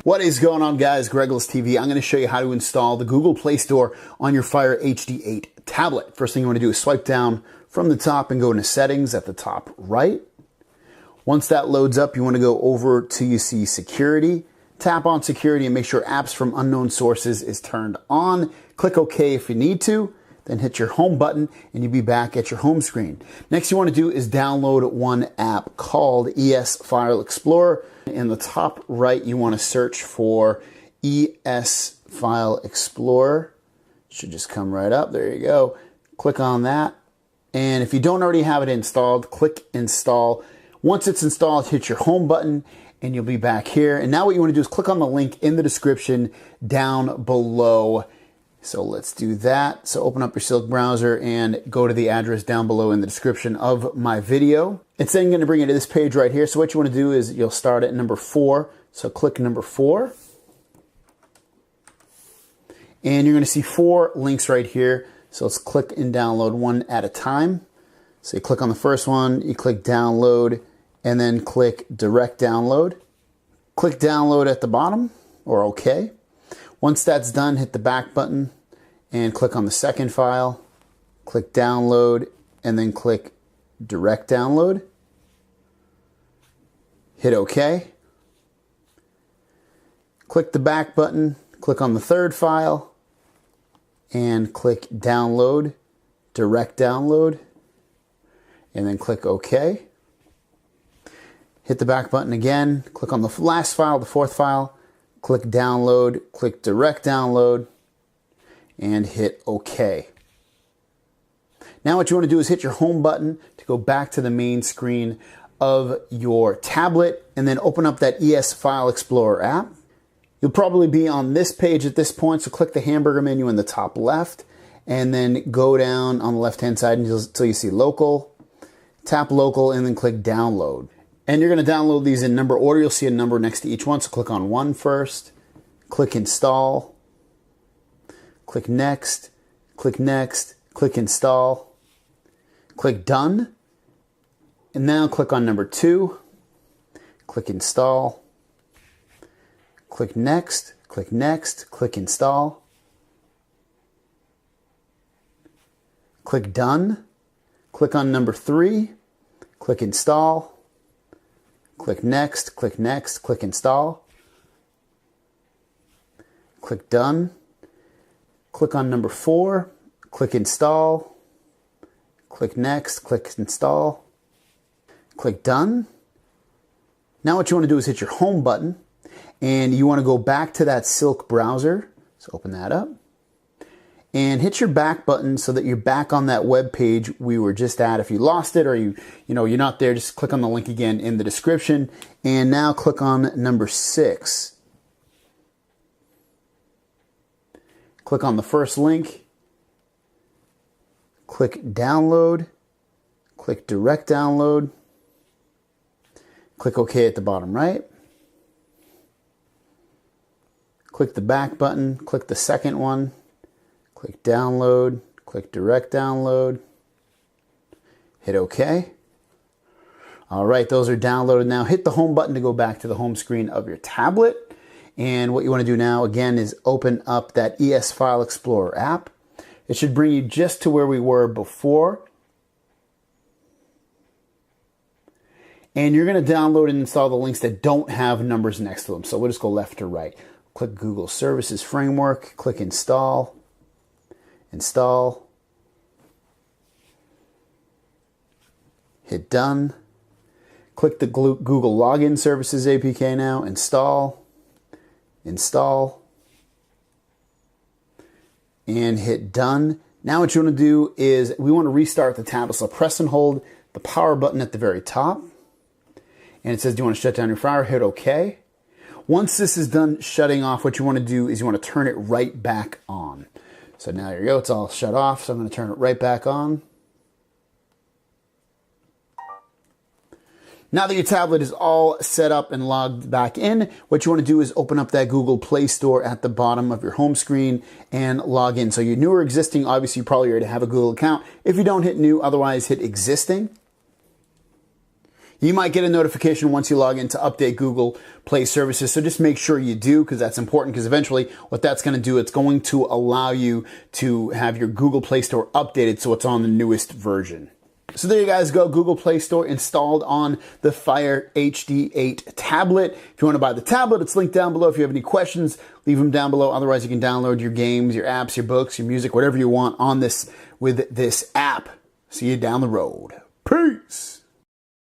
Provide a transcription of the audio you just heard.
What is going on, guys? Gregless TV. I'm going to show you how to install the Google Play Store on your Fire HD8 tablet. First thing you want to do is swipe down from the top and go into Settings at the top right. Once that loads up, you want to go over to you see Security. Tap on Security and make sure Apps from Unknown Sources is turned on. Click OK if you need to. Then hit your home button and you'll be back at your home screen. Next you want to do is download one app called ES File Explorer. In the top right, you want to search for ES File Explorer. Should just come right up. There you go. Click on that. And if you don't already have it installed, click Install. Once it's installed, hit your home button and you'll be back here. And now what you want to do is click on the link in the description down below. So let's do that. So open up your Silk browser and go to the address down below in the description of my video. It's then going to bring you to this page right here. So what you want to do is you'll start at number 4. So click number 4. And you're going to see 4 links right here. So let's click and download one at a time. So you click on the first one, you click download, and then click direct download. Click download at the bottom, or OK. Once that's done, hit the back button and click on the second file. Click download and then click direct download. Hit OK. Click the back button, click on the third file and click download, direct download, and then click OK. Hit the back button again, click on the last file, the fourth file, click download, click direct download, and hit OK. Now what you want to do is hit your home button to go back to the main screen of your tablet and then open up that ES File Explorer app. You'll probably be on this page at this point, so click the hamburger menu in the top left and then go down on the left hand side until you see local. Tap local and then click download. And you're going to download these in number order. You'll see a number next to each one. So click on 1 first, click install, click next, click next, click install, click done. And now click on number 2, click install, click next, click next, click install, click done, click on number 3, click install, click next, click next, click install, click done, click on number 4, click install, click next, click install, click done. Now what you want to do is hit your home button and you want to go back to that Silk browser. So open that up and hit your back button so that you're back on that web page we were just at. If you lost it or you're not there, just click on the link again in the description. And now click on number 6. Click on the first link. Click download. Click direct download. Click OK at the bottom right. Click the back button. Click the second one. Click download, click direct download, hit OK. All right, those are downloaded now. Hit the home button to go back to the home screen of your tablet. And what you want to do now, again, is open up that ES File Explorer app. It should bring you just to where we were before. And you're going to download and install the links that don't have numbers next to them. So we'll just go left to right. Click Google Services Framework, click Install. Install, hit done, click the Google Login Services APK now, install, and hit done. Now what you want to do is we want to restart the tablet, so press and hold the power button at the very top, and it says, do you want to shut down your Fire? Hit OK. Once this is done shutting off, what you want to do is you want to turn it right back on. So now here you go, it's all shut off, so I'm going to turn it right back on. Now that your tablet is all set up and logged back in, what you want to do is open up that Google Play Store at the bottom of your home screen and log in. So you're new or existing, obviously you probably already have a Google account. If you don't, hit new, otherwise hit existing. You might get a notification once you log in to update Google Play services, so just make sure you do, because that's important, because eventually what that's going to do, it's going to allow you to have your Google Play Store updated so it's on the newest version. So there you guys go, Google Play Store installed on the Fire HD 8 tablet. If you want to buy the tablet, it's linked down below. If you have any questions, leave them down below. Otherwise, you can download your games, your apps, your books, your music, whatever you want on this with this app. See you down the road. Peace!